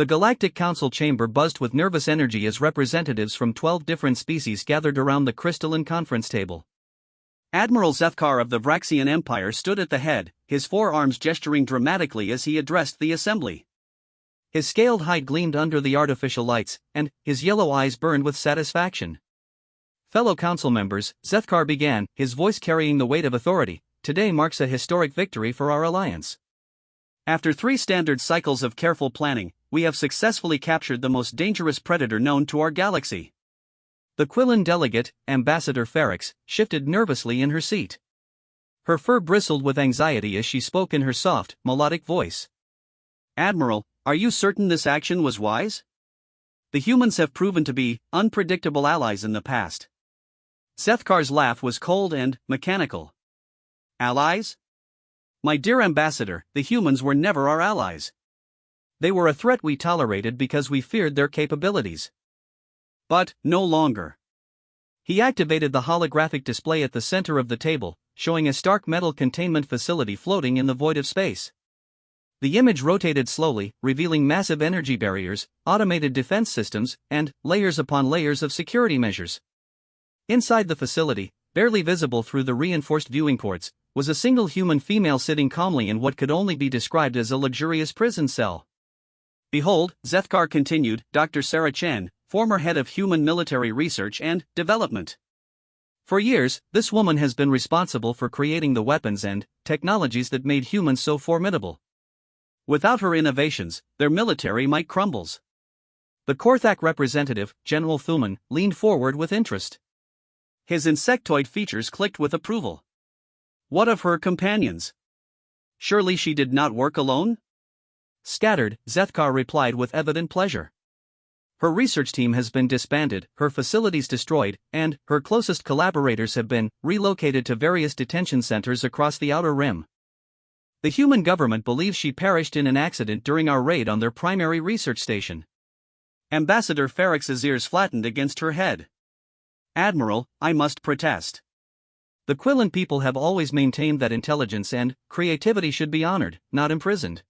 The Galactic Council chamber buzzed with nervous energy as representatives from 12 different species gathered around the crystalline conference table. Admiral Zethkar of the Vraxian Empire stood at the head, his forearms gesturing dramatically as he addressed the assembly. His scaled height gleamed under the artificial lights, and his yellow eyes burned with satisfaction. Fellow council members, Zethkar began, his voice carrying the weight of authority. Today marks a historic victory for our alliance. After 3 standard cycles of careful planning, we have successfully captured the most dangerous predator known to our galaxy. The Quillan delegate, Ambassador Ferrix, shifted nervously in her seat. Her fur bristled with anxiety as she spoke in her soft, melodic voice. Admiral, are you certain this action was wise? The humans have proven to be unpredictable allies in the past. Zethkar's laugh was cold and mechanical. Allies? My dear ambassador, the humans were never our allies. They were a threat we tolerated because we feared their capabilities. But, no longer. He activated the holographic display at the center of the table, showing a stark metal containment facility floating in the void of space. The image rotated slowly, revealing massive energy barriers, automated defense systems, and layers upon layers of security measures. Inside the facility, barely visible through the reinforced viewing ports, was a single human female sitting calmly in what could only be described as a luxurious prison cell. Behold, Zethkar continued, Dr. Sarah Chen, former head of Human Military Research and Development. For years, this woman has been responsible for creating the weapons and technologies that made humans so formidable. Without her innovations, their military might crumble. The Korthak representative, General Thuman, leaned forward with interest. His insectoid features clicked with approval. What of her companions? Surely she did not work alone? Scattered, Zethkar replied with evident pleasure. Her research team has been disbanded, her facilities destroyed, and her closest collaborators have been relocated to various detention centers across the Outer Rim. The human government believes she perished in an accident during our raid on their primary research station. Ambassador Ferrix's ears flattened against her head. Admiral, I must protest. The Quillan people have always maintained that intelligence and creativity should be honored, not imprisoned.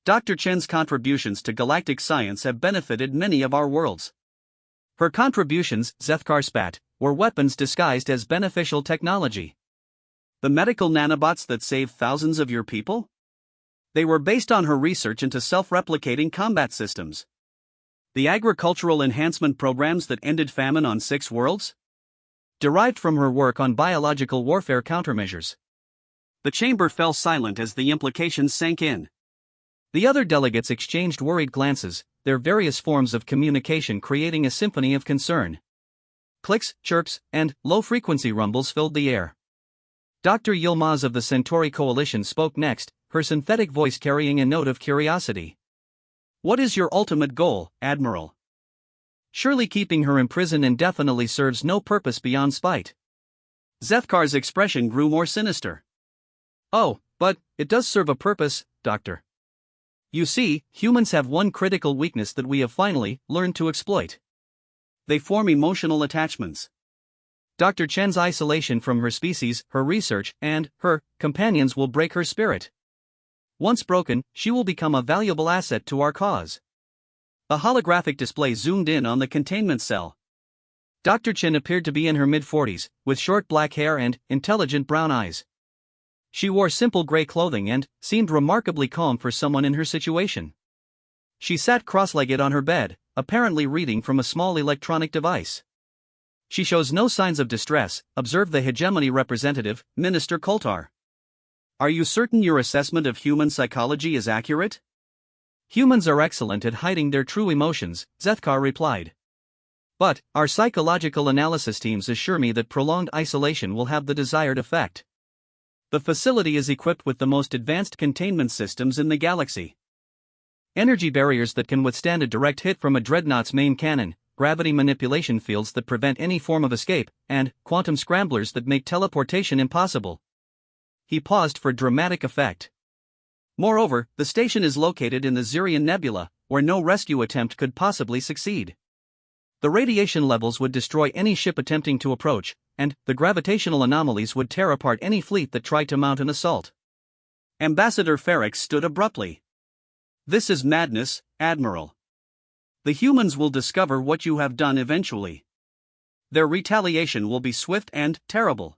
Dr. Chen's contributions to galactic science have benefited many of our worlds. Her contributions, Zethkar spat, were weapons disguised as beneficial technology. The medical nanobots that saved thousands of your people? They were based on her research into self-replicating combat systems. The agricultural enhancement programs that ended famine on 6 worlds? Derived from her work on biological warfare countermeasures. The chamber fell silent as the implications sank in. The other delegates exchanged worried glances, their various forms of communication creating a symphony of concern. Clicks, chirps, and low-frequency rumbles filled the air. Dr. Yilmaz of the Centauri Coalition spoke next, her synthetic voice carrying a note of curiosity. What is your ultimate goal, Admiral? Surely keeping her imprisoned indefinitely serves no purpose beyond spite. Zethkar's expression grew more sinister. Oh, but it does serve a purpose, Doctor. You see, humans have one critical weakness that we have finally learned to exploit. They form emotional attachments. Dr. Chen's isolation from her species, her research, and her companions will break her spirit. Once broken, she will become a valuable asset to our cause. A holographic display zoomed in on the containment cell. Dr. Chen appeared to be in her mid-40s, with short black hair and intelligent brown eyes. She wore simple gray clothing and seemed remarkably calm for someone in her situation. She sat cross-legged on her bed, apparently reading from a small electronic device. She shows no signs of distress, observed the hegemony representative, Minister Koltar. Are you certain your assessment of human psychology is accurate? Humans are excellent at hiding their true emotions, Zethkar replied. But our psychological analysis teams assure me that prolonged isolation will have the desired effect. The facility is equipped with the most advanced containment systems in the galaxy. Energy barriers that can withstand a direct hit from a dreadnought's main cannon, gravity manipulation fields that prevent any form of escape, and quantum scramblers that make teleportation impossible. He paused for dramatic effect. Moreover, the station is located in the Zirian Nebula, where no rescue attempt could possibly succeed. The radiation levels would destroy any ship attempting to approach, and the gravitational anomalies would tear apart any fleet that tried to mount an assault. Ambassador Ferrix stood abruptly. This is madness, Admiral. The humans will discover what you have done eventually. Their retaliation will be swift and terrible.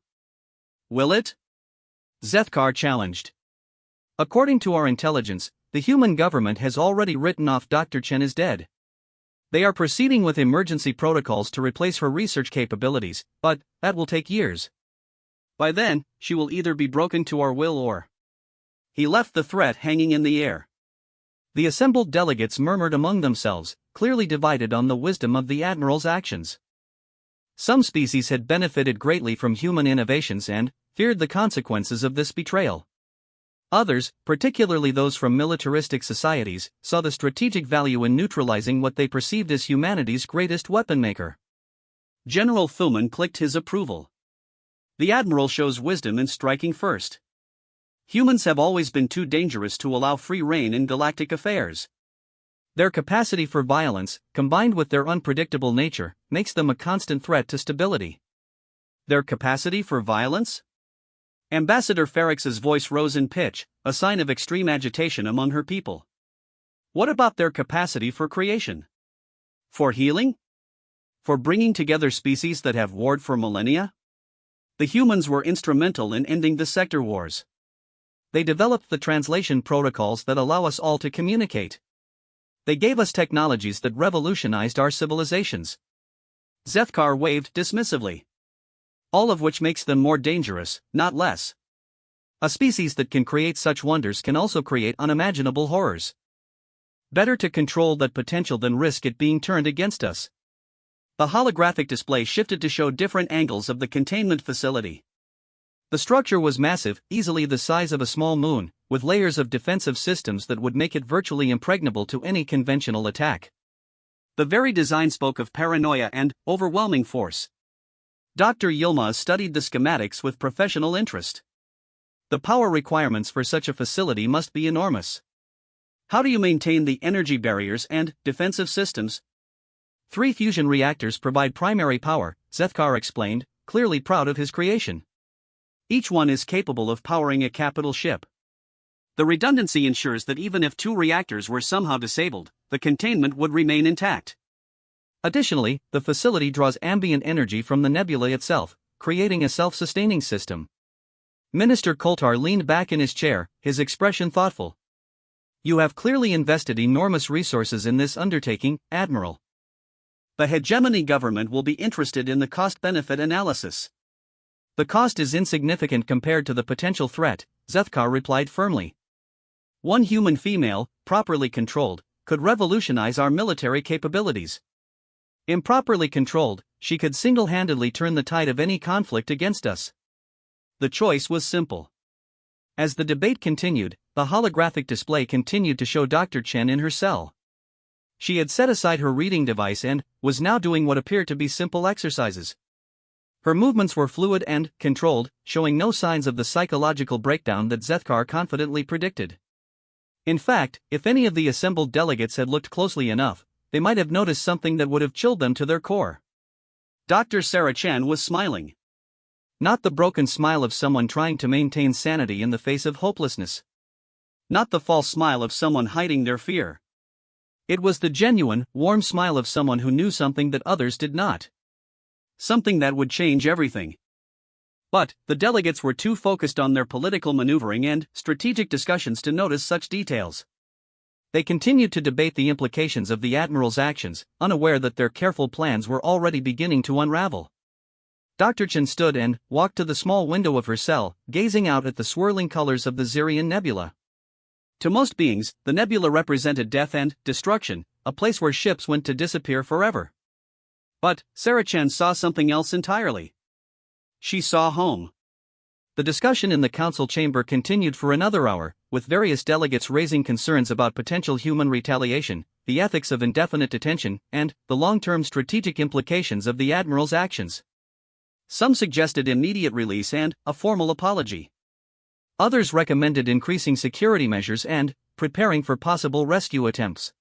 Will it? Zethkar challenged. According to our intelligence, the human government has already written off Dr. Chen as dead. They are proceeding with emergency protocols to replace her research capabilities, but that will take years. By then, she will either be broken to our will or... He left the threat hanging in the air. The assembled delegates murmured among themselves, clearly divided on the wisdom of the Admiral's actions. Some species had benefited greatly from human innovations and feared the consequences of this betrayal. Others, particularly those from militaristic societies, saw the strategic value in neutralizing what they perceived as humanity's greatest weapon maker. General Thuman clicked his approval. The Admiral shows wisdom in striking first. Humans have always been too dangerous to allow free rein in galactic affairs. Their capacity for violence, combined with their unpredictable nature, makes them a constant threat to stability. Their capacity for violence? Ambassador Ferrix's voice rose in pitch, a sign of extreme agitation among her people. What about their capacity for creation? For healing? For bringing together species that have warred for millennia? The humans were instrumental in ending the sector wars. They developed the translation protocols that allow us all to communicate. They gave us technologies that revolutionized our civilizations. Zethkar waved dismissively. All of which makes them more dangerous, not less. A species that can create such wonders can also create unimaginable horrors. Better to control that potential than risk it being turned against us. The holographic display shifted to show different angles of the containment facility. The structure was massive, easily the size of a small moon, with layers of defensive systems that would make it virtually impregnable to any conventional attack. The very design spoke of paranoia and overwhelming force. Dr. Yilmaz studied the schematics with professional interest. The power requirements for such a facility must be enormous. How do you maintain the energy barriers and defensive systems? 3 fusion reactors provide primary power, Zethkar explained, clearly proud of his creation. Each one is capable of powering a capital ship. The redundancy ensures that even if 2 reactors were somehow disabled, the containment would remain intact. Additionally, the facility draws ambient energy from the nebula itself, creating a self-sustaining system. Minister Koltar leaned back in his chair, his expression thoughtful. You have clearly invested enormous resources in this undertaking, Admiral. The hegemony government will be interested in the cost-benefit analysis. The cost is insignificant compared to the potential threat, Zethkar replied firmly. 1 human female, properly controlled, could revolutionize our military capabilities. Improperly controlled, she could single-handedly turn the tide of any conflict against us. The choice was simple. As the debate continued, the holographic display continued to show Dr. Chen in her cell. She had set aside her reading device and was now doing what appeared to be simple exercises. Her movements were fluid and controlled, showing no signs of the psychological breakdown that Zethkar confidently predicted. In fact, if any of the assembled delegates had looked closely enough, they might have noticed something that would have chilled them to their core. Dr. Sarah Chan was smiling. Not the broken smile of someone trying to maintain sanity in the face of hopelessness. Not the false smile of someone hiding their fear. It was the genuine, warm smile of someone who knew something that others did not. Something that would change everything. But the delegates were too focused on their political maneuvering and strategic discussions to notice such details. They continued to debate the implications of the Admiral's actions, unaware that their careful plans were already beginning to unravel. Dr. Chen stood and walked to the small window of her cell, gazing out at the swirling colors of the Zirian Nebula. To most beings, the nebula represented death and destruction, a place where ships went to disappear forever. But Sarah Chen saw something else entirely. She saw home. The discussion in the council chamber continued for another hour, with various delegates raising concerns about potential human retaliation, the ethics of indefinite detention, and the long-term strategic implications of the Admiral's actions. Some suggested immediate release and a formal apology. Others recommended increasing security measures and preparing for possible rescue attempts.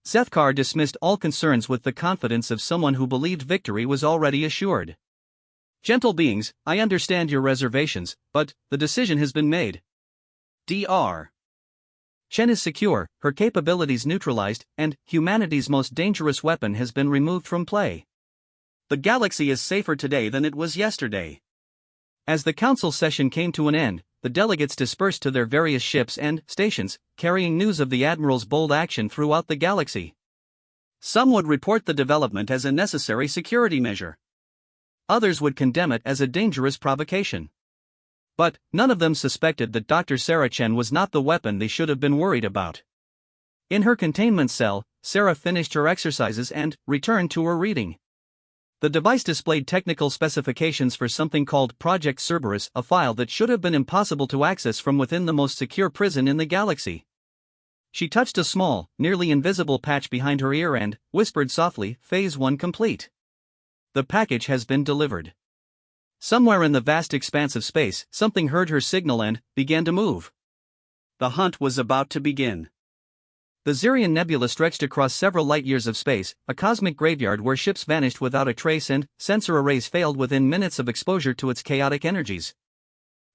Zethkar dismissed all concerns with the confidence of someone who believed victory was already assured. Gentle beings, I understand your reservations, but the decision has been made. Dr. Chen is secure, her capabilities neutralized, and humanity's most dangerous weapon has been removed from play. The galaxy is safer today than it was yesterday. As the council session came to an end, the delegates dispersed to their various ships and stations, carrying news of the Admiral's bold action throughout the galaxy. Some would report the development as a necessary security measure. Others would condemn it as a dangerous provocation. But none of them suspected that Dr. Sarah Chen was not the weapon they should have been worried about. In her containment cell, Sarah finished her exercises and returned to her reading. The device displayed technical specifications for something called Project Cerberus, a file that should have been impossible to access from within the most secure prison in the galaxy. She touched a small, nearly invisible patch behind her ear and whispered softly, "Phase 1 complete. The package has been delivered." Somewhere in the vast expanse of space, something heard her signal and began to move. The hunt was about to begin. The Zirian Nebula stretched across several light-years of space, a cosmic graveyard where ships vanished without a trace and sensor arrays failed within minutes of exposure to its chaotic energies.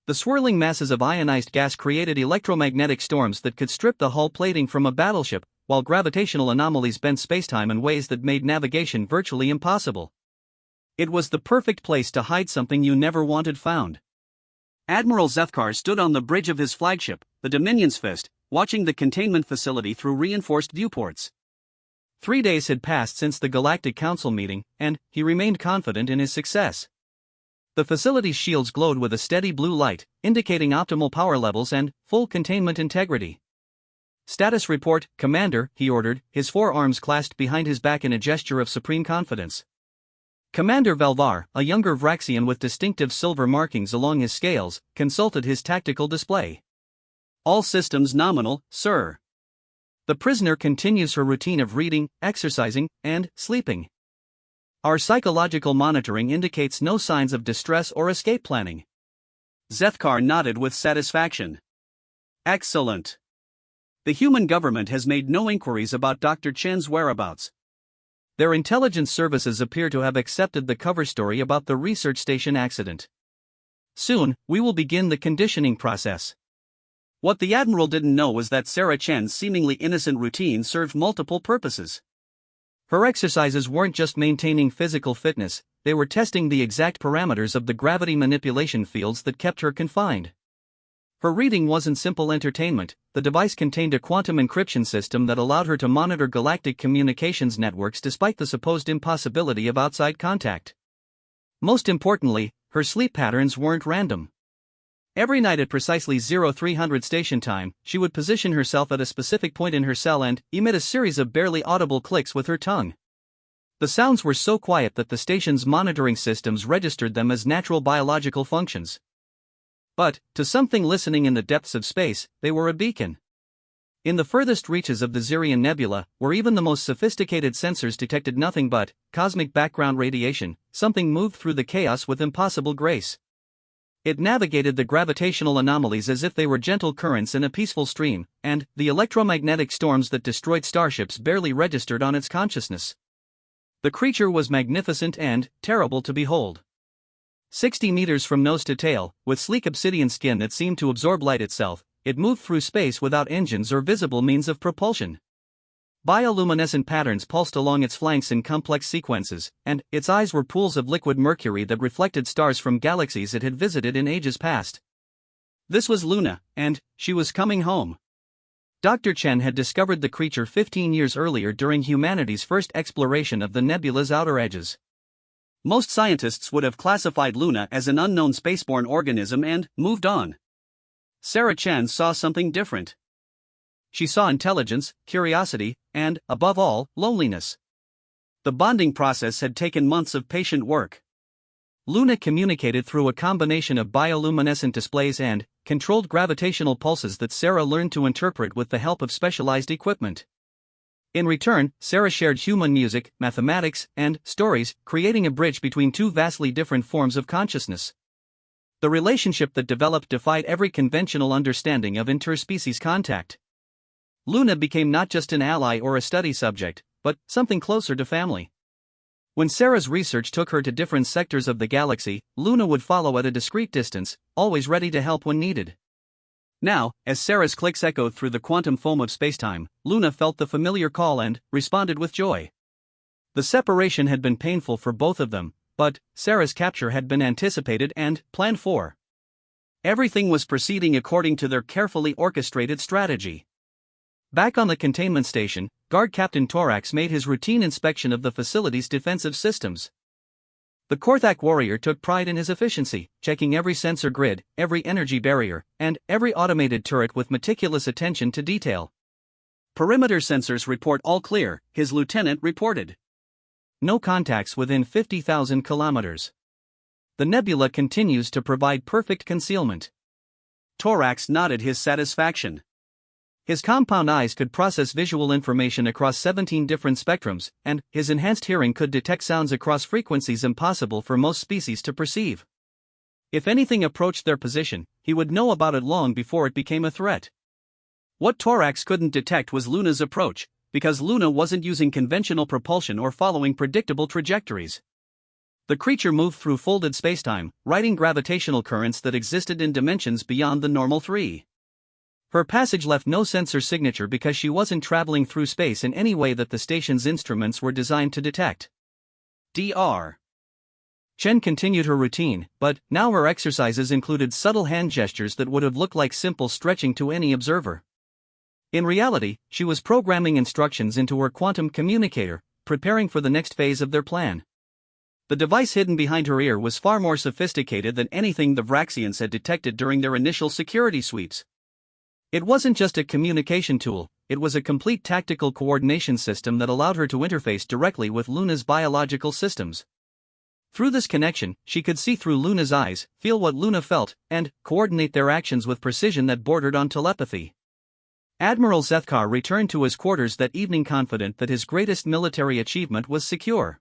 The swirling masses of ionized gas created electromagnetic storms that could strip the hull plating from a battleship, while gravitational anomalies bent spacetime in ways that made navigation virtually impossible. It was the perfect place to hide something you never wanted found. Admiral Zefkar stood on the bridge of his flagship, the Dominion's Fist, watching the containment facility through reinforced viewports. 3 days had passed since the Galactic Council meeting, and he remained confident in his success. The facility's shields glowed with a steady blue light, indicating optimal power levels and full containment integrity. "Status report, Commander," he ordered, his forearms clasped behind his back in a gesture of supreme confidence. Commander Valvar, a younger Vraxian with distinctive silver markings along his scales, consulted his tactical display. "All systems nominal, sir." The prisoner continues her routine of reading, exercising, and sleeping. "Our psychological monitoring indicates no signs of distress or escape planning." Zefkar nodded with satisfaction. "Excellent. The human government has made no inquiries about Dr. Chen's whereabouts. Their intelligence services appear to have accepted the cover story about the research station accident. Soon, we will begin the conditioning process." What the Admiral didn't know was that Sarah Chen's seemingly innocent routine served multiple purposes. Her exercises weren't just maintaining physical fitness, they were testing the exact parameters of the gravity manipulation fields that kept her confined. Her reading wasn't simple entertainment, the device contained a quantum encryption system that allowed her to monitor galactic communications networks despite the supposed impossibility of outside contact. Most importantly, her sleep patterns weren't random. Every night at precisely 0300 station time, she would position herself at a specific point in her cell and emit a series of barely audible clicks with her tongue. The sounds were so quiet that the station's monitoring systems registered them as natural biological functions. But, to something listening in the depths of space, they were a beacon. In the furthest reaches of the Zirian Nebula, where even the most sophisticated sensors detected nothing but cosmic background radiation, something moved through the chaos with impossible grace. It navigated the gravitational anomalies as if they were gentle currents in a peaceful stream, and the electromagnetic storms that destroyed starships barely registered on its consciousness. The creature was magnificent and terrible to behold. 60 meters from nose to tail, with sleek obsidian skin that seemed to absorb light itself, it moved through space without engines or visible means of propulsion. Bioluminescent patterns pulsed along its flanks in complex sequences, and its eyes were pools of liquid mercury that reflected stars from galaxies it had visited in ages past. This was Luna, and she was coming home. Dr. Chen had discovered the creature 15 years earlier during humanity's first exploration of the nebula's outer edges. Most scientists would have classified Luna as an unknown spaceborne organism and moved on. Sarah Chen saw something different. She saw intelligence, curiosity, and, above all, loneliness. The bonding process had taken months of patient work. Luna communicated through a combination of bioluminescent displays and controlled gravitational pulses that Sarah learned to interpret with the help of specialized equipment. In return, Sarah shared human music, mathematics, and stories, creating a bridge between two vastly different forms of consciousness. The relationship that developed defied every conventional understanding of interspecies contact. Luna became not just an ally or a study subject, but something closer to family. When Sarah's research took her to different sectors of the galaxy, Luna would follow at a discreet distance, always ready to help when needed. Now, as Sarah's clicks echoed through the quantum foam of spacetime, Luna felt the familiar call and responded with joy. The separation had been painful for both of them, but Sarah's capture had been anticipated and planned for. Everything was proceeding according to their carefully orchestrated strategy. Back on the containment station, Guard Captain Torax made his routine inspection of the facility's defensive systems. The Korthak warrior took pride in his efficiency, checking every sensor grid, every energy barrier, and every automated turret with meticulous attention to detail. Perimeter sensors report all clear, his lieutenant reported. No contacts within 50,000 kilometers. The nebula continues to provide perfect concealment. Torax nodded his satisfaction. His compound eyes could process visual information across 17 different spectrums, and his enhanced hearing could detect sounds across frequencies impossible for most species to perceive. If anything approached their position, he would know about it long before it became a threat. What Torax couldn't detect was Luna's approach, because Luna wasn't using conventional propulsion or following predictable trajectories. The creature moved through folded spacetime, riding gravitational currents that existed in dimensions beyond the normal three. Her passage left no sensor signature because she wasn't traveling through space in any way that the station's instruments were designed to detect. Dr. Chen continued her routine, but now her exercises included subtle hand gestures that would have looked like simple stretching to any observer. In reality, she was programming instructions into her quantum communicator, preparing for the next phase of their plan. The device hidden behind her ear was far more sophisticated than anything the Vraxians had detected during their initial security sweeps. It wasn't just a communication tool, it was a complete tactical coordination system that allowed her to interface directly with Luna's biological systems. Through this connection, she could see through Luna's eyes, feel what Luna felt, and coordinate their actions with precision that bordered on telepathy. Admiral Zethkar returned to his quarters that evening confident that his greatest military achievement was secure.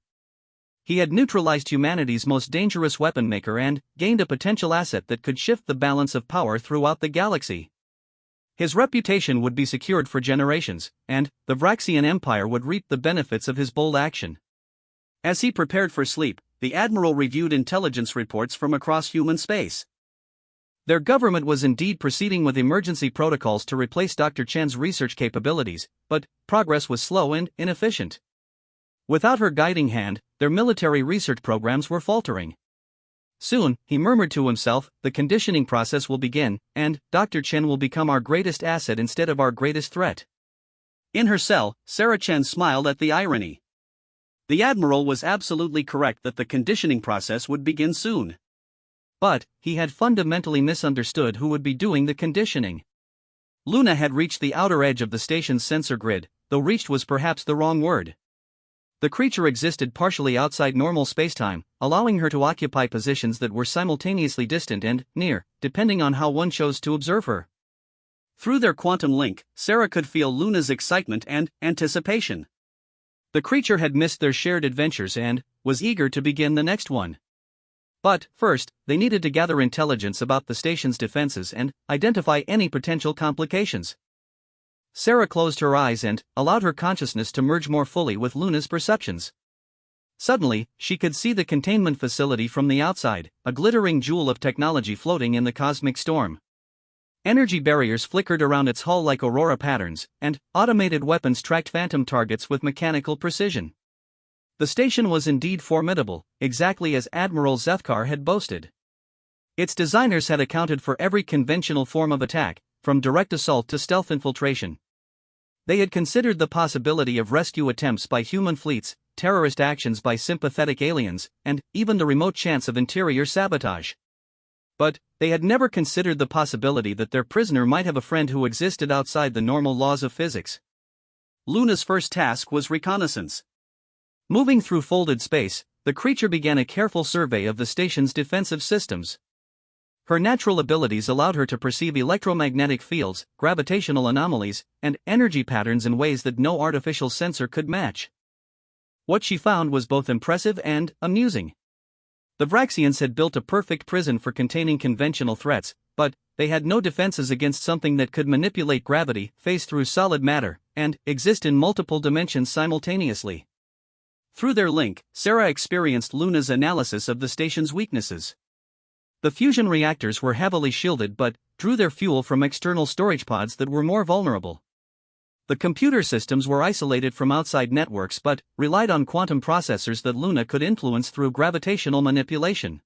He had neutralized humanity's most dangerous weapon maker and gained a potential asset that could shift the balance of power throughout the galaxy. His reputation would be secured for generations, and the Vraxian Empire would reap the benefits of his bold action. As he prepared for sleep, the Admiral reviewed intelligence reports from across human space. Their government was indeed proceeding with emergency protocols to replace Dr. Chen's research capabilities, but progress was slow and inefficient. Without her guiding hand, their military research programs were faltering. Soon, he murmured to himself, the conditioning process will begin, and Dr. Chen will become our greatest asset instead of our greatest threat. In her cell, Sarah Chen smiled at the irony. The Admiral was absolutely correct that the conditioning process would begin soon. But, he had fundamentally misunderstood who would be doing the conditioning. Luna had reached the outer edge of the station's sensor grid, though reached was perhaps the wrong word. The creature existed partially outside normal spacetime, allowing her to occupy positions that were simultaneously distant and near, depending on how one chose to observe her. Through their quantum link, Sarah could feel Luna's excitement and anticipation. The creature had missed their shared adventures and was eager to begin the next one. But, first, they needed to gather intelligence about the station's defenses and identify any potential complications. Sarah closed her eyes and allowed her consciousness to merge more fully with Luna's perceptions. Suddenly, she could see the containment facility from the outside, a glittering jewel of technology floating in the cosmic storm. Energy barriers flickered around its hull like aurora patterns, and automated weapons tracked phantom targets with mechanical precision. The station was indeed formidable, exactly as Admiral Zethkar had boasted. Its designers had accounted for every conventional form of attack, from direct assault to stealth infiltration. They had considered the possibility of rescue attempts by human fleets, terrorist actions by sympathetic aliens, and even the remote chance of interior sabotage. But they had never considered the possibility that their prisoner might have a friend who existed outside the normal laws of physics. Luna's first task was reconnaissance. Moving through folded space, the creature began a careful survey of the station's defensive systems. Her natural abilities allowed her to perceive electromagnetic fields, gravitational anomalies, and energy patterns in ways that no artificial sensor could match. What she found was both impressive and amusing. The Vraxians had built a perfect prison for containing conventional threats, but they had no defenses against something that could manipulate gravity, phase through solid matter, and exist in multiple dimensions simultaneously. Through their link, Sarah experienced Luna's analysis of the station's weaknesses. The fusion reactors were heavily shielded, but drew their fuel from external storage pods that were more vulnerable. The computer systems were isolated from outside networks but relied on quantum processors that Luna could influence through gravitational manipulation.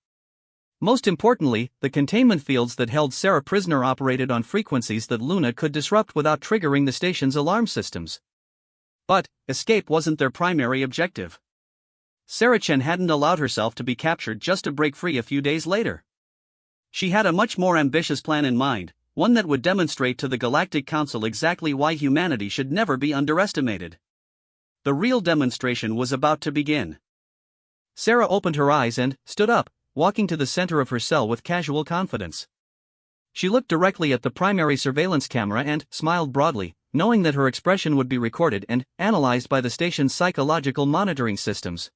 Most importantly, the containment fields that held Sarah prisoner operated on frequencies that Luna could disrupt without triggering the station's alarm systems. But escape wasn't their primary objective. Sarah Chen hadn't allowed herself to be captured just to break free a few days later. She had a much more ambitious plan in mind, one that would demonstrate to the Galactic Council exactly why humanity should never be underestimated. The real demonstration was about to begin. Sarah opened her eyes and stood up, walking to the center of her cell with casual confidence. She looked directly at the primary surveillance camera and smiled broadly, knowing that her expression would be recorded and analyzed by the station's psychological monitoring systems.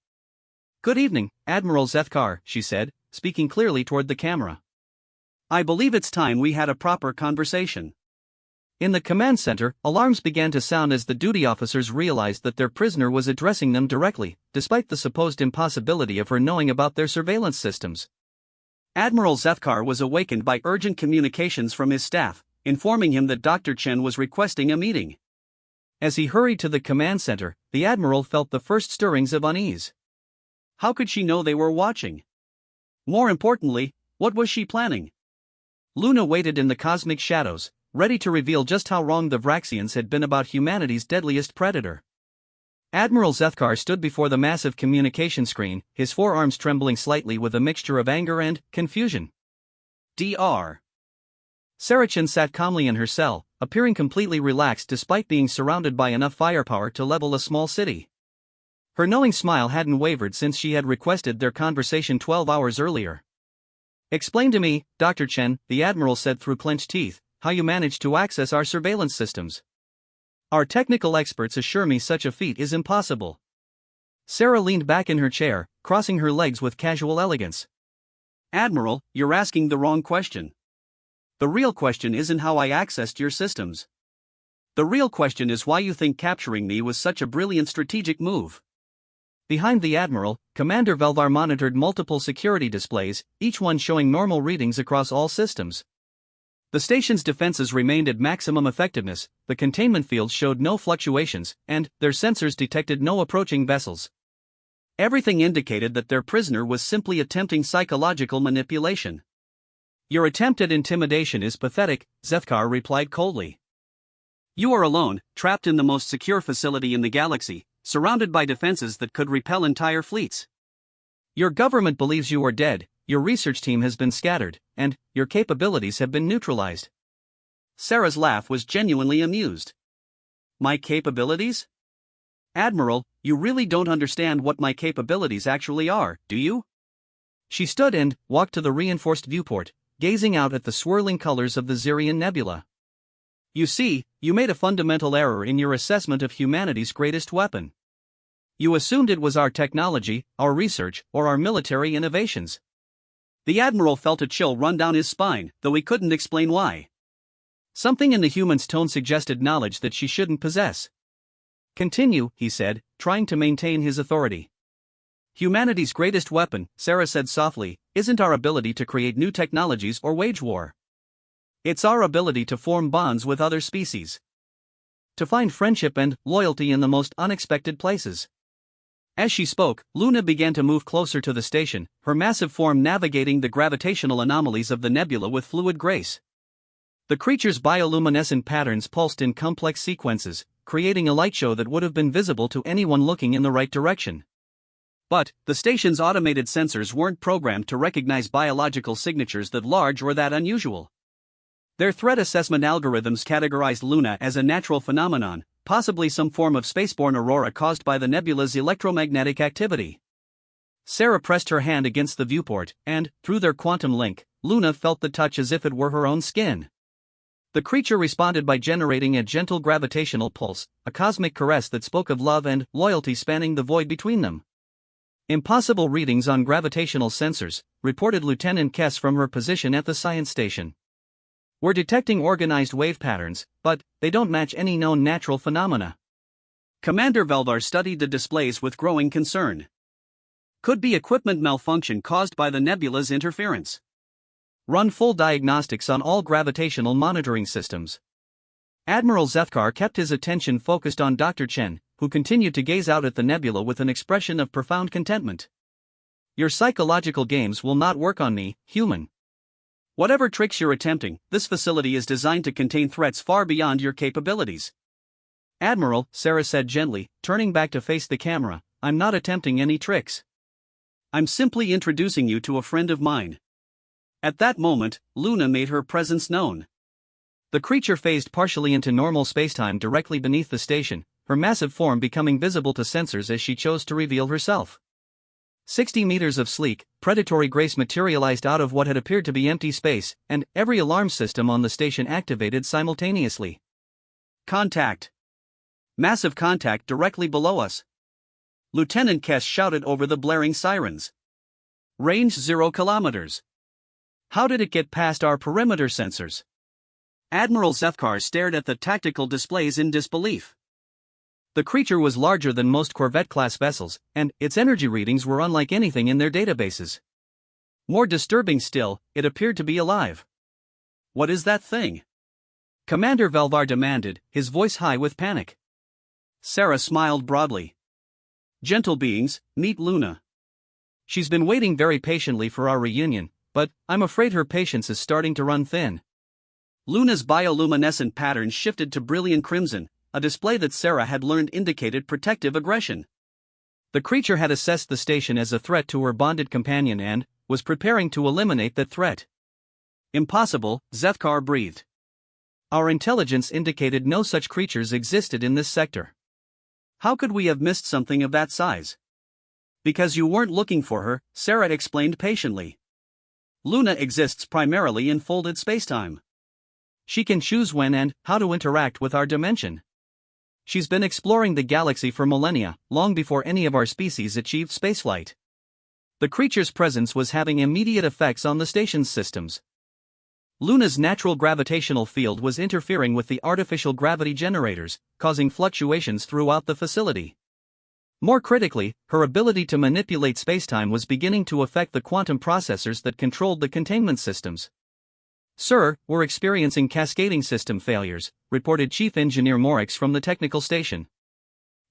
"Good evening, Admiral Zethkar," she said, speaking clearly toward the camera. "I believe it's time we had a proper conversation." In the command center, alarms began to sound as the duty officers realized that their prisoner was addressing them directly, despite the supposed impossibility of her knowing about their surveillance systems. Admiral Zethkar was awakened by urgent communications from his staff, informing him that Dr. Chen was requesting a meeting. As he hurried to the command center, the Admiral felt the first stirrings of unease. How could she know they were watching? More importantly, what was she planning? Luna waited in the cosmic shadows, ready to reveal just how wrong the Vraxians had been about humanity's deadliest predator. Admiral Zethkar stood before the massive communication screen, his forearms trembling slightly with a mixture of anger and confusion. Dr. Sarah Chen sat calmly in her cell, appearing completely relaxed despite being surrounded by enough firepower to level a small city. Her knowing smile hadn't wavered since she had requested their conversation 12 hours earlier. "Explain to me, Dr. Chen," the Admiral said through clenched teeth, "how you managed to access our surveillance systems. Our technical experts assure me such a feat is impossible." Sarah leaned back in her chair, crossing her legs with casual elegance. "Admiral, you're asking the wrong question. The real question isn't how I accessed your systems. The real question is why you think capturing me was such a brilliant strategic move." Behind the Admiral, Commander Velvar monitored multiple security displays, each one showing normal readings across all systems. The station's defenses remained at maximum effectiveness, the containment fields showed no fluctuations, and their sensors detected no approaching vessels. Everything indicated that their prisoner was simply attempting psychological manipulation. "Your attempt at intimidation is pathetic," Zethkar replied coldly. "You are alone, trapped in the most secure facility in the galaxy, surrounded by defenses that could repel entire fleets. Your government believes you are dead, your research team has been scattered, and your capabilities have been neutralized." Sarah's laugh was genuinely amused. "My capabilities? Admiral, you really don't understand what my capabilities actually are, do you?" She stood and walked to the reinforced viewport, gazing out at the swirling colors of the Zirian Nebula. "You see, you made a fundamental error in your assessment of humanity's greatest weapon. You assumed it was our technology, our research, or our military innovations." The Admiral felt a chill run down his spine, though he couldn't explain why. Something in the human's tone suggested knowledge that she shouldn't possess. "Continue," he said, trying to maintain his authority. "Humanity's greatest weapon," Sarah said softly, "isn't our ability to create new technologies or wage war. It's our ability to form bonds with other species. To find friendship and loyalty in the most unexpected places." As she spoke, Luna began to move closer to the station, her massive form navigating the gravitational anomalies of the nebula with fluid grace. The creature's bioluminescent patterns pulsed in complex sequences, creating a light show that would have been visible to anyone looking in the right direction. But the station's automated sensors weren't programmed to recognize biological signatures that large or that unusual. Their threat assessment algorithms categorized Luna as a natural phenomenon, possibly some form of spaceborne aurora caused by the nebula's electromagnetic activity. Sarah pressed her hand against the viewport, and, through their quantum link, Luna felt the touch as if it were her own skin. The creature responded by generating a gentle gravitational pulse, a cosmic caress that spoke of love and loyalty spanning the void between them. "Impossible readings on gravitational sensors," reported Lieutenant Kess from her position at the science station. "We're detecting organized wave patterns, but they don't match any known natural phenomena." Commander Velvar studied the displays with growing concern. Could be equipment malfunction caused by the nebula's interference. Run full diagnostics on all gravitational monitoring systems. Admiral Zethkar kept his attention focused on Dr. Chen, who continued to gaze out at the nebula with an expression of profound contentment. Your psychological games will not work on me, human. Whatever tricks you're attempting, this facility is designed to contain threats far beyond your capabilities. Admiral, Sarah said gently, turning back to face the camera, I'm not attempting any tricks. I'm simply introducing you to a friend of mine. At that moment, Luna made her presence known. The creature phased partially into normal spacetime directly beneath the station, her massive form becoming visible to sensors as she chose to reveal herself. 60 meters of sleek, predatory grace materialized out of what had appeared to be empty space, and every alarm system on the station activated simultaneously. Contact! Massive contact directly below us. Lieutenant Kess shouted over the blaring sirens. Range 0 kilometers. How did it get past our perimeter sensors? Admiral Zethkar stared at the tactical displays in disbelief. The creature was larger than most Corvette-class vessels, and its energy readings were unlike anything in their databases. More disturbing still, it appeared to be alive. What is that thing? Commander Valvar demanded, his voice high with panic. Sarah smiled broadly. Gentle beings, meet Luna. She's been waiting very patiently for our reunion, but I'm afraid her patience is starting to run thin. Luna's bioluminescent pattern shifted to brilliant crimson, a display that Sarah had learned indicated protective aggression. The creature had assessed the station as a threat to her bonded companion and was preparing to eliminate that threat. Impossible, Zethkar breathed. Our intelligence indicated no such creatures existed in this sector. How could we have missed something of that size? Because you weren't looking for her, Sarah explained patiently. Luna exists primarily in folded spacetime. She can choose when and how to interact with our dimension. She's been exploring the galaxy for millennia, long before any of our species achieved spaceflight. The creature's presence was having immediate effects on the station's systems. Luna's natural gravitational field was interfering with the artificial gravity generators, causing fluctuations throughout the facility. More critically, her ability to manipulate spacetime was beginning to affect the quantum processors that controlled the containment systems. Sir, we're experiencing cascading system failures, reported Chief Engineer Morix from the technical station.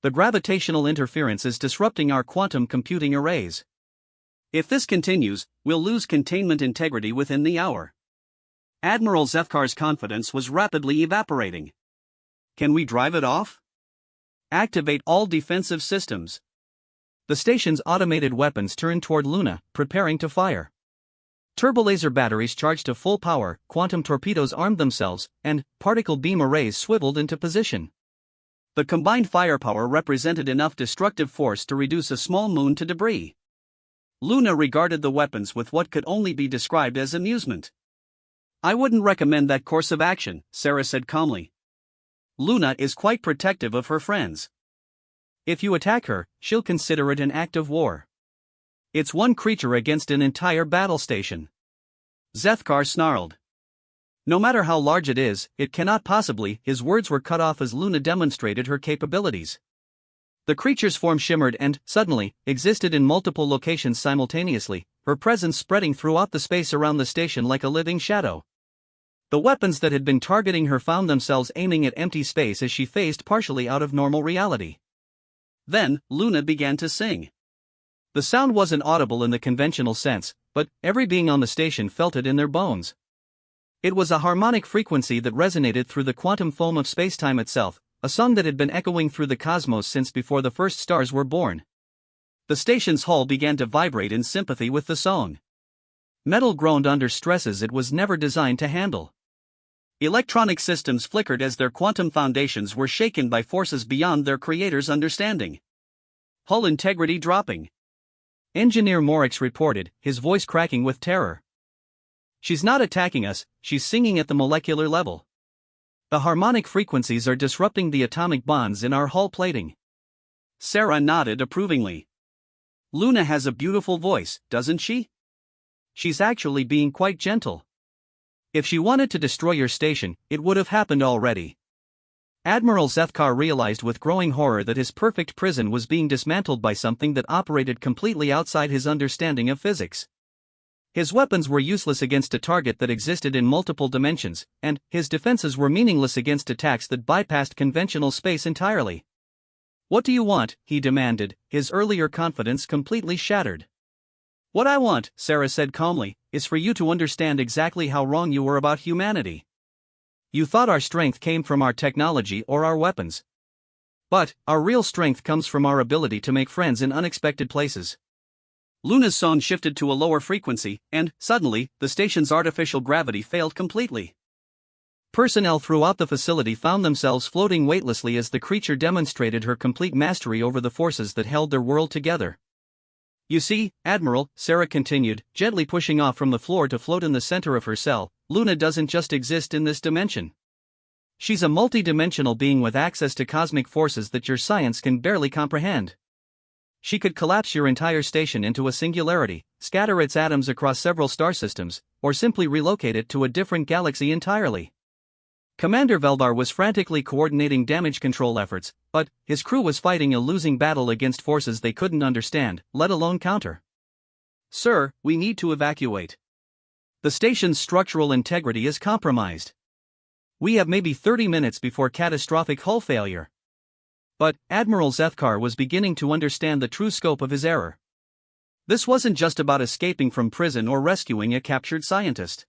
The gravitational interference is disrupting our quantum computing arrays. If this continues, we'll lose containment integrity within the hour. Admiral Zethkar's confidence was rapidly evaporating. Can we drive it off? Activate all defensive systems. The station's automated weapons turned toward Luna, preparing to fire. Turbolaser batteries charged to full power, quantum torpedoes armed themselves, and particle beam arrays swiveled into position. The combined firepower represented enough destructive force to reduce a small moon to debris. Luna regarded the weapons with what could only be described as amusement. I wouldn't recommend that course of action, Sarah said calmly. Luna is quite protective of her friends. If you attack her, she'll consider it an act of war. It's one creature against an entire battle station. Zethkar snarled. No matter how large it is, it cannot possibly. His words were cut off as Luna demonstrated her capabilities. The creature's form shimmered and, suddenly, existed in multiple locations simultaneously, her presence spreading throughout the space around the station like a living shadow. The weapons that had been targeting her found themselves aiming at empty space as she phased partially out of normal reality. Then, Luna began to sing. The sound wasn't audible in the conventional sense, but every being on the station felt it in their bones. It was a harmonic frequency that resonated through the quantum foam of spacetime itself, a song that had been echoing through the cosmos since before the first stars were born. The station's hull began to vibrate in sympathy with the song. Metal groaned under stresses it was never designed to handle. Electronic systems flickered as their quantum foundations were shaken by forces beyond their creator's understanding. Hull integrity dropping. Engineer Morix reported, his voice cracking with terror. She's not attacking us, she's singing at the molecular level. The harmonic frequencies are disrupting the atomic bonds in our hull plating. Sarah nodded approvingly. Luna has a beautiful voice, doesn't she? She's actually being quite gentle. If she wanted to destroy your station, it would have happened already. Admiral Zethkar realized with growing horror that his perfect prison was being dismantled by something that operated completely outside his understanding of physics. His weapons were useless against a target that existed in multiple dimensions, and his defenses were meaningless against attacks that bypassed conventional space entirely. "What do you want?" he demanded, his earlier confidence completely shattered. "What I want," Sarah said calmly, "is for you to understand exactly how wrong you were about humanity. You thought our strength came from our technology or our weapons. But our real strength comes from our ability to make friends in unexpected places." Luna's song shifted to a lower frequency, and, suddenly, the station's artificial gravity failed completely. Personnel throughout the facility found themselves floating weightlessly as the creature demonstrated her complete mastery over the forces that held their world together. "You see, Admiral," Sarah continued, gently pushing off from the floor to float in the center of her cell, "Luna doesn't just exist in this dimension. She's a multi-dimensional being with access to cosmic forces that your science can barely comprehend. She could collapse your entire station into a singularity, scatter its atoms across several star systems, or simply relocate it to a different galaxy entirely." Commander Veldar was frantically coordinating damage control efforts, but his crew was fighting a losing battle against forces they couldn't understand, let alone counter. "Sir, we need to evacuate. The station's structural integrity is compromised. We have maybe 30 minutes before catastrophic hull failure." But Admiral Zethkar was beginning to understand the true scope of his error. This wasn't just about escaping from prison or rescuing a captured scientist.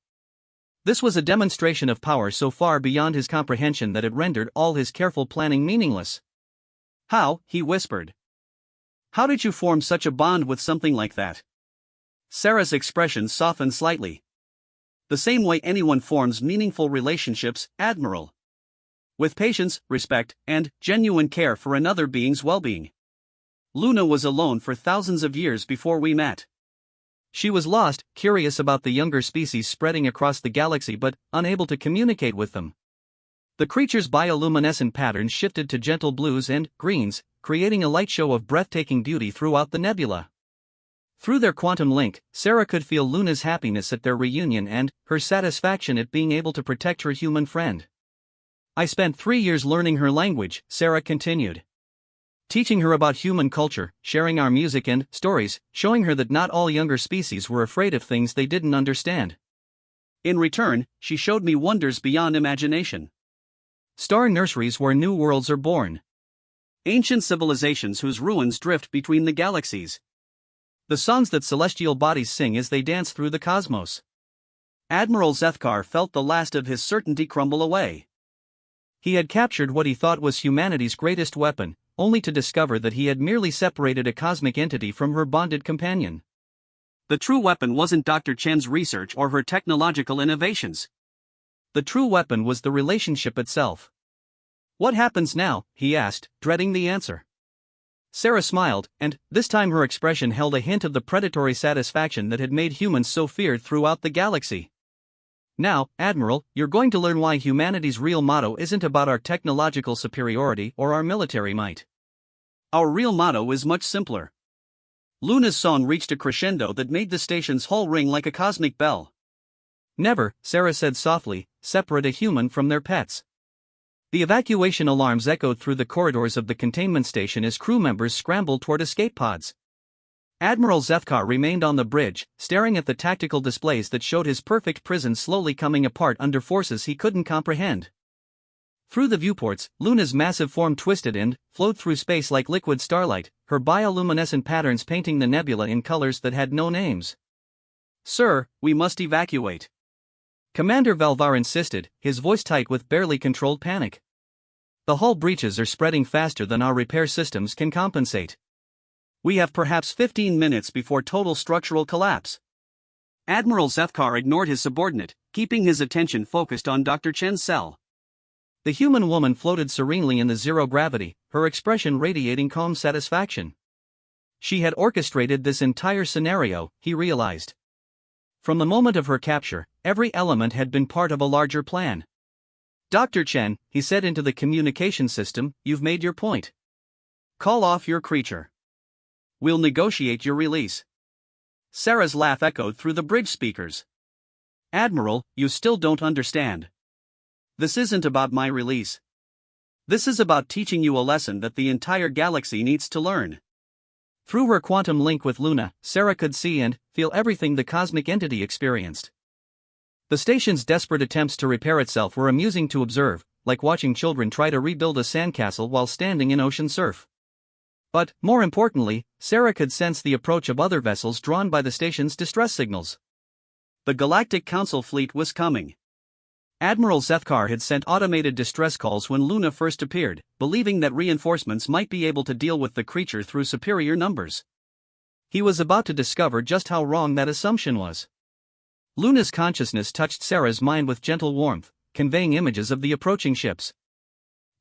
This was a demonstration of power so far beyond his comprehension that it rendered all his careful planning meaningless. "How?" he whispered. "How did you form such a bond with something like that?" Sarah's expression softened slightly. "The same way anyone forms meaningful relationships, Admiral. With patience, respect, and genuine care for another being's well-being. Luna was alone for thousands of years before we met. She was lost, curious about the younger species spreading across the galaxy but unable to communicate with them. The creature's bioluminescent patterns shifted to gentle blues and greens, creating a light show of breathtaking beauty throughout the nebula. Through their quantum link, Sarah could feel Luna's happiness at their reunion and her satisfaction at being able to protect her human friend. "I spent 3 years learning her language," Sarah continued. "Teaching her about human culture, sharing our music and stories, showing her that not all younger species were afraid of things they didn't understand. In return, she showed me wonders beyond imagination. Star nurseries where new worlds are born. Ancient civilizations whose ruins drift between the galaxies. The songs that celestial bodies sing as they dance through the cosmos." Admiral Zethkar felt the last of his certainty crumble away. He had captured what he thought was humanity's greatest weapon, only to discover that he had merely separated a cosmic entity from her bonded companion. The true weapon wasn't Dr. Chen's research or her technological innovations. The true weapon was the relationship itself. "What happens now?" he asked, dreading the answer. Sarah smiled, and this time her expression held a hint of the predatory satisfaction that had made humans so feared throughout the galaxy. "Now, Admiral, you're going to learn why humanity's real motto isn't about our technological superiority or our military might. Our real motto is much simpler." Luna's song reached a crescendo that made the station's whole ring like a cosmic bell. "Never," Sarah said softly, "separate a human from their pets." The evacuation alarms echoed through the corridors of the containment station as crew members scrambled toward escape pods. Admiral Zethkar remained on the bridge, staring at the tactical displays that showed his perfect prison slowly coming apart under forces he couldn't comprehend. Through the viewports, Luna's massive form twisted and flowed through space like liquid starlight, her bioluminescent patterns painting the nebula in colors that had no names. "Sir, we must evacuate," Commander Veldar insisted, his voice tight with barely controlled panic. "The hull breaches are spreading faster than our repair systems can compensate. We have perhaps 15 minutes before total structural collapse." Admiral Zethkar ignored his subordinate, keeping his attention focused on Dr. Chen's cell. The human woman floated serenely in the zero gravity, her expression radiating calm satisfaction. She had orchestrated this entire scenario, he realized. From the moment of her capture, every element had been part of a larger plan. "Dr. Chen," he said into the communication system, "you've made your point. Call off your creature. We'll negotiate your release." Sarah's laugh echoed through the bridge speakers. "Admiral, you still don't understand. This isn't about my release. This is about teaching you a lesson that the entire galaxy needs to learn." Through her quantum link with Luna, Sarah could see and feel everything the cosmic entity experienced. The station's desperate attempts to repair itself were amusing to observe, like watching children try to rebuild a sandcastle while standing in ocean surf. But, more importantly, Sarah could sense the approach of other vessels drawn by the station's distress signals. The Galactic Council fleet was coming. Admiral Zethkar had sent automated distress calls when Luna first appeared, believing that reinforcements might be able to deal with the creature through superior numbers. He was about to discover just how wrong that assumption was. Luna's consciousness touched Sarah's mind with gentle warmth, conveying images of the approaching ships.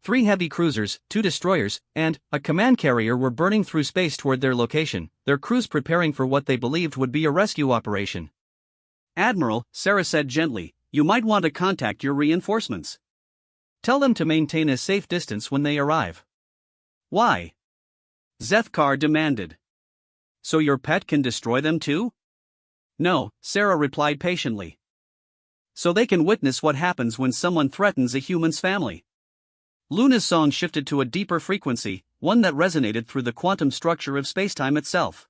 3 heavy cruisers, 2 destroyers, and a command carrier were burning through space toward their location, their crews preparing for what they believed would be a rescue operation. "Admiral," Sarah said gently, "you might want to contact your reinforcements. Tell them to maintain a safe distance when they arrive." "Why?" Zethkar demanded. "So your pet can destroy them too?" "No," Sarah replied patiently. "So they can witness what happens when someone threatens a human's family." Luna's song shifted to a deeper frequency, one that resonated through the quantum structure of spacetime itself.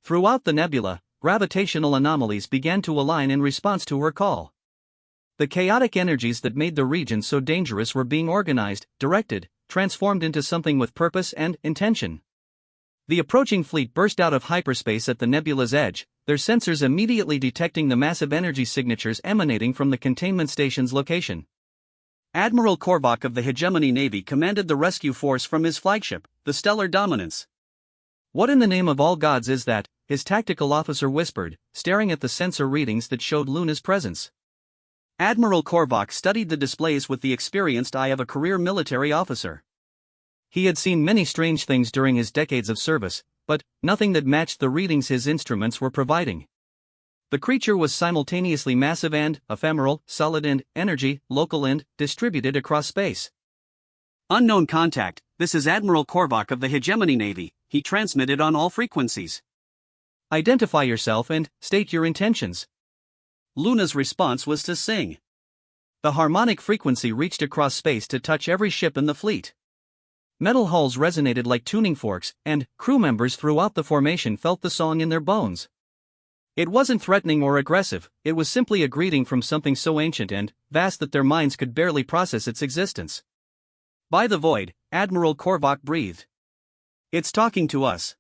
Throughout the nebula, gravitational anomalies began to align in response to her call. The chaotic energies that made the region so dangerous were being organized, directed, transformed into something with purpose and intention. The approaching fleet burst out of hyperspace at the nebula's edge, their sensors immediately detecting the massive energy signatures emanating from the containment station's location. Admiral Korvac of the Hegemony Navy commanded the rescue force from his flagship, the Stellar Dominance. "What in the name of all gods is that?" his tactical officer whispered, staring at the sensor readings that showed Luna's presence. Admiral Korvac studied the displays with the experienced eye of a career military officer. He had seen many strange things during his decades of service, but nothing that matched the readings his instruments were providing. The creature was simultaneously massive and ephemeral, solid and energy, local and distributed across space. "Unknown contact, this is Admiral Korvac of the Hegemony Navy," he transmitted on all frequencies. "Identify yourself and state your intentions." Luna's response was to sing. The harmonic frequency reached across space to touch every ship in the fleet. Metal hulls resonated like tuning forks, and crew members throughout the formation felt the song in their bones. It wasn't threatening or aggressive, it was simply a greeting from something so ancient and vast that their minds could barely process its existence. "By the void," Admiral Korvac breathed. "It's talking to us."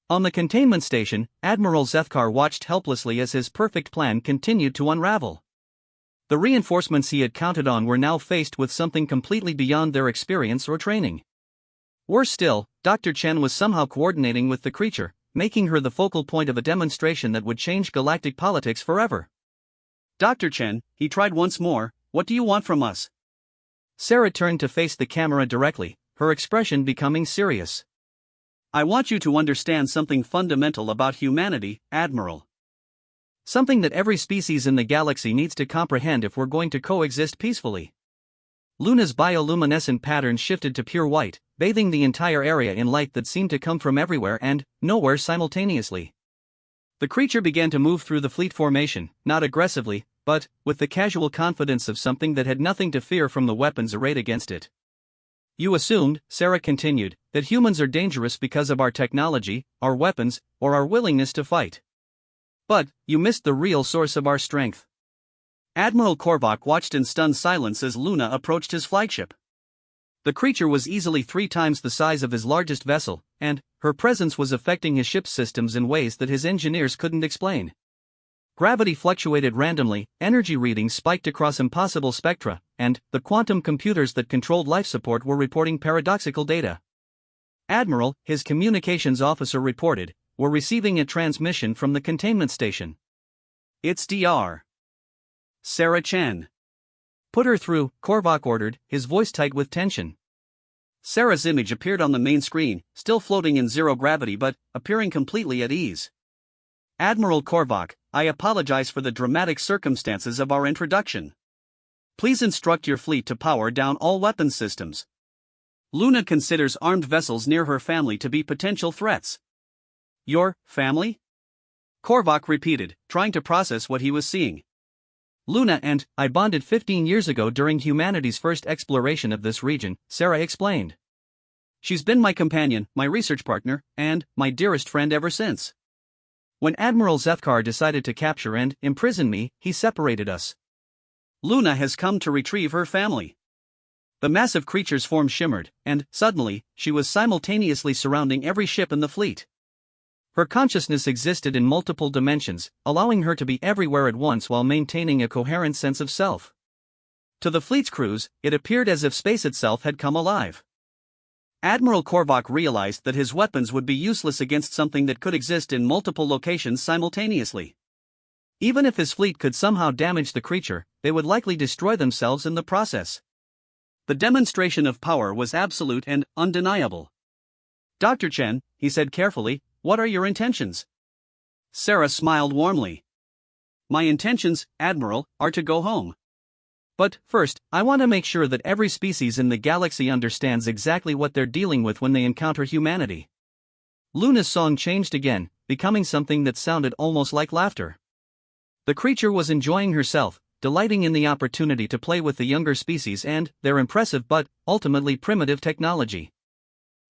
On the containment station, Admiral Zethkar watched helplessly as his perfect plan continued to unravel. The reinforcements he had counted on were now faced with something completely beyond their experience or training. Worse still, Dr. Chen was somehow coordinating with the creature, making her the focal point of a demonstration that would change galactic politics forever. "Dr. Chen," he tried once more, "what do you want from us?" Sarah turned to face the camera directly, her expression becoming serious. "I want you to understand something fundamental about humanity, Admiral. Something that every species in the galaxy needs to comprehend if we're going to coexist peacefully." Luna's bioluminescent pattern shifted to pure white, bathing the entire area in light that seemed to come from everywhere and nowhere simultaneously. The creature began to move through the fleet formation, not aggressively, but with the casual confidence of something that had nothing to fear from the weapons arrayed against it. "You assumed," Sarah continued, "that humans are dangerous because of our technology, our weapons, or our willingness to fight. But you missed the real source of our strength." Admiral Korvac watched in stunned silence as Luna approached his flagship. The creature was easily 3 times the size of his largest vessel, and her presence was affecting his ship's systems in ways that his engineers couldn't explain. Gravity fluctuated randomly, energy readings spiked across impossible spectra, and the quantum computers that controlled life support were reporting paradoxical data. "Admiral," his communications officer reported, "we're receiving a transmission from the containment station." "It's Dr. Sarah Chen." "Put her through," Korvac ordered, his voice tight with tension. Sarah's image appeared on the main screen, still floating in zero gravity but appearing completely at ease. "Admiral Korvac, I apologize for the dramatic circumstances of our introduction. Please instruct your fleet to power down all weapons systems. Luna considers armed vessels near her family to be potential threats." "Your family?" Korvac repeated, trying to process what he was seeing. "Luna and I bonded 15 years ago during humanity's first exploration of this region," Sarah explained. "She's been my companion, my research partner, and my dearest friend ever since." When Admiral Zefkar decided to capture and imprison me, he separated us. Luna has come to retrieve her family. The massive creature's form shimmered, and, suddenly, she was simultaneously surrounding every ship in the fleet. Her consciousness existed in multiple dimensions, allowing her to be everywhere at once while maintaining a coherent sense of self. To the fleet's crews, it appeared as if space itself had come alive. Admiral Korvac realized that his weapons would be useless against something that could exist in multiple locations simultaneously. Even if his fleet could somehow damage the creature, they would likely destroy themselves in the process. The demonstration of power was absolute and undeniable. "Dr. Chen," he said carefully, "what are your intentions?" Sarah smiled warmly. "My intentions, Admiral, are to go home. But, first, I want to make sure that every species in the galaxy understands exactly what they're dealing with when they encounter humanity." Luna's song changed again, becoming something that sounded almost like laughter. The creature was enjoying herself, delighting in the opportunity to play with the younger species and their impressive but, ultimately primitive technology.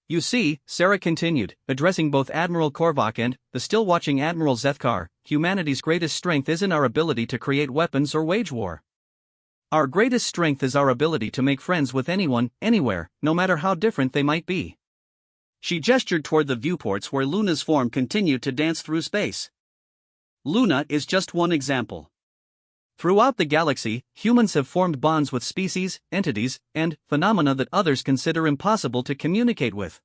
"You see," Sarah continued, addressing both Admiral Korvac and the still-watching Admiral Zefkar, "humanity's greatest strength isn't our ability to create weapons or wage war. Our greatest strength is our ability to make friends with anyone, anywhere, no matter how different they might be." She gestured toward the viewports where Luna's form continued to dance through space. Luna is just one example. Throughout the galaxy, humans have formed bonds with species, entities, and phenomena that others consider impossible to communicate with.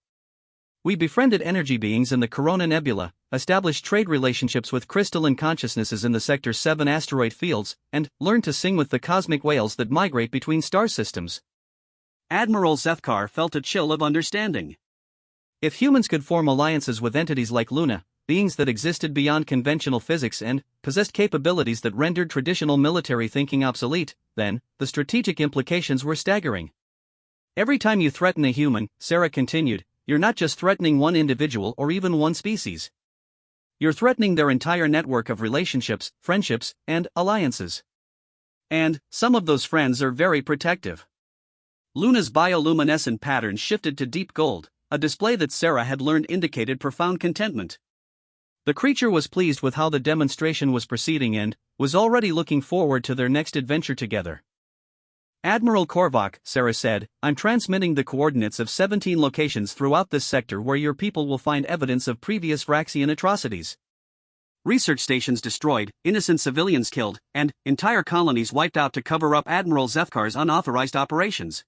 We befriended energy beings in the Corona Nebula, established trade relationships with crystalline consciousnesses in the Sector 7 asteroid fields, and learned to sing with the cosmic whales that migrate between star systems. Admiral Zefkar felt a chill of understanding. If humans could form alliances with entities like Luna, beings that existed beyond conventional physics and possessed capabilities that rendered traditional military thinking obsolete, then the strategic implications were staggering. "Every time you threaten a human," Sarah continued, "you're not just threatening one individual or even one species. You're threatening their entire network of relationships, friendships, and alliances. And some of those friends are very protective." Luna's bioluminescent pattern shifted to deep gold, a display that Sarah had learned indicated profound contentment. The creature was pleased with how the demonstration was proceeding and was already looking forward to their next adventure together. "Admiral Korvac," Sarah said, "I'm transmitting the coordinates of 17 locations throughout this sector where your people will find evidence of previous Vraxian atrocities. Research stations destroyed, innocent civilians killed, and entire colonies wiped out to cover up Admiral Zefkar's unauthorized operations."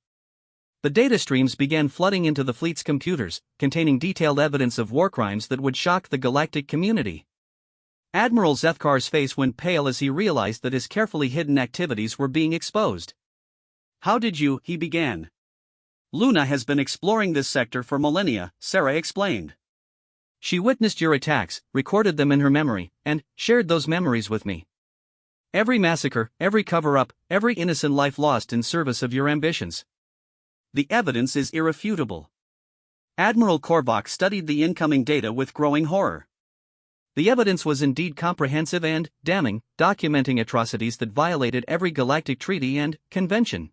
The data streams began flooding into the fleet's computers, containing detailed evidence of war crimes that would shock the galactic community. Admiral Zefkar's face went pale as he realized that his carefully hidden activities were being exposed. "How did you?" he began. "Luna has been exploring this sector for millennia," Sarah explained. "She witnessed your attacks, recorded them in her memory, and shared those memories with me. Every massacre, every cover-up, every innocent life lost in service of your ambitions. The evidence is irrefutable." Admiral Korvac studied the incoming data with growing horror. The evidence was indeed comprehensive and damning, documenting atrocities that violated every galactic treaty and convention.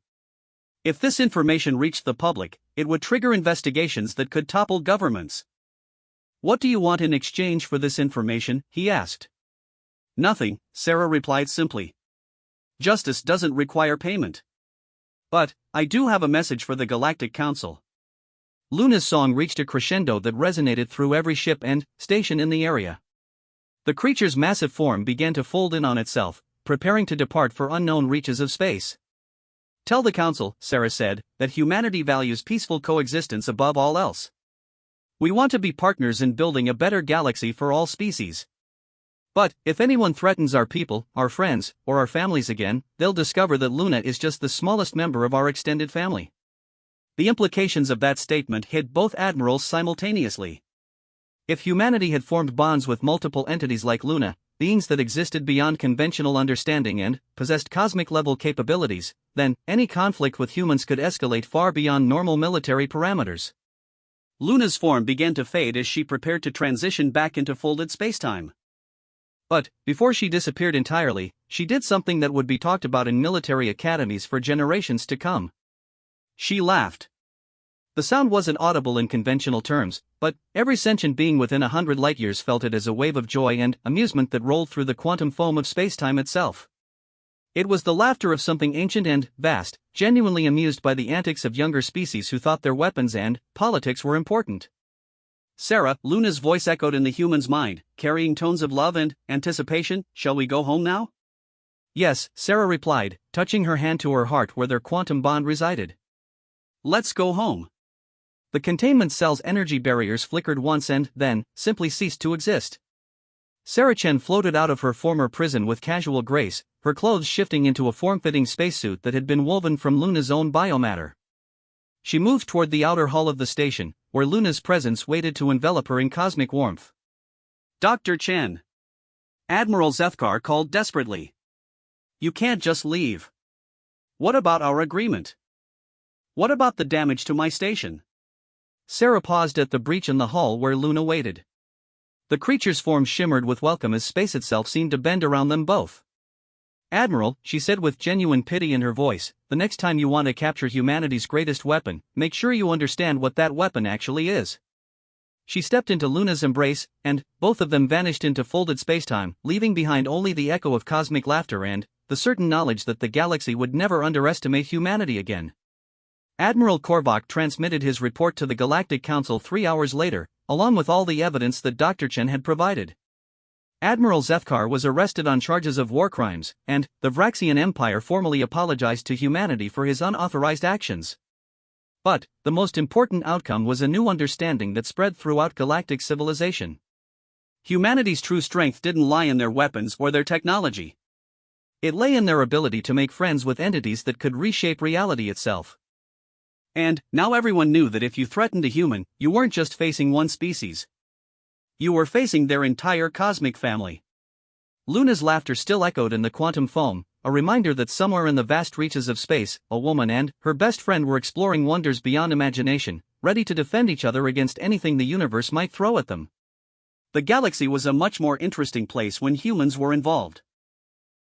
If this information reached the public, it would trigger investigations that could topple governments. "What do you want in exchange for this information?" he asked. "Nothing," Sarah replied simply. "Justice doesn't require payment. But I do have a message for the Galactic Council." Luna's song reached a crescendo that resonated through every ship and station in the area. The creature's massive form began to fold in on itself, preparing to depart for unknown reaches of space. "Tell the Council," Sarah said, "that humanity values peaceful coexistence above all else. We want to be partners in building a better galaxy for all species. But if anyone threatens our people, our friends, or our families again, they'll discover that Luna is just the smallest member of our extended family." The implications of that statement hit both admirals simultaneously. If humanity had formed bonds with multiple entities like Luna, beings that existed beyond conventional understanding and possessed cosmic-level capabilities, then any conflict with humans could escalate far beyond normal military parameters. Luna's form began to fade as she prepared to transition back into folded spacetime. But, before she disappeared entirely, she did something that would be talked about in military academies for generations to come. She laughed. The sound wasn't audible in conventional terms, but every sentient being within 100 light-years felt it as a wave of joy and amusement that rolled through the quantum foam of space-time itself. It was the laughter of something ancient and vast, genuinely amused by the antics of younger species who thought their weapons and politics were important. "Sarah," Luna's voice echoed in the human's mind, carrying tones of love and anticipation. "Shall we go home now?" "Yes," Sarah replied, touching her hand to her heart where their quantum bond resided. "Let's go home." The containment cell's energy barriers flickered once and then simply ceased to exist. Sarah Chen floated out of her former prison with casual grace, her clothes shifting into a form-fitting spacesuit that had been woven from Luna's own biomatter. She moved toward the outer hull of the station, where Luna's presence waited to envelop her in cosmic warmth. "Dr. Chen!" Admiral Zethkar called desperately. "You can't just leave. What about our agreement? What about the damage to my station?" Sarah paused at the breach in the hull where Luna waited. The creature's form shimmered with welcome as space itself seemed to bend around them both. "Admiral," she said with genuine pity in her voice, "the next time you want to capture humanity's greatest weapon, make sure you understand what that weapon actually is." She stepped into Luna's embrace, and both of them vanished into folded spacetime, leaving behind only the echo of cosmic laughter and the certain knowledge that the galaxy would never underestimate humanity again. Admiral Korvac transmitted his report to the Galactic Council 3 hours later, along with all the evidence that Dr. Chen had provided. Admiral Zethkar was arrested on charges of war crimes, and the Vraxian Empire formally apologized to humanity for his unauthorized actions. But the most important outcome was a new understanding that spread throughout galactic civilization. Humanity's true strength didn't lie in their weapons or their technology. It lay in their ability to make friends with entities that could reshape reality itself. And now everyone knew that if you threatened a human, you weren't just facing one species. You were facing their entire cosmic family. Luna's laughter still echoed in the quantum foam, a reminder that somewhere in the vast reaches of space, a woman and her best friend were exploring wonders beyond imagination, ready to defend each other against anything the universe might throw at them. The galaxy was a much more interesting place when humans were involved.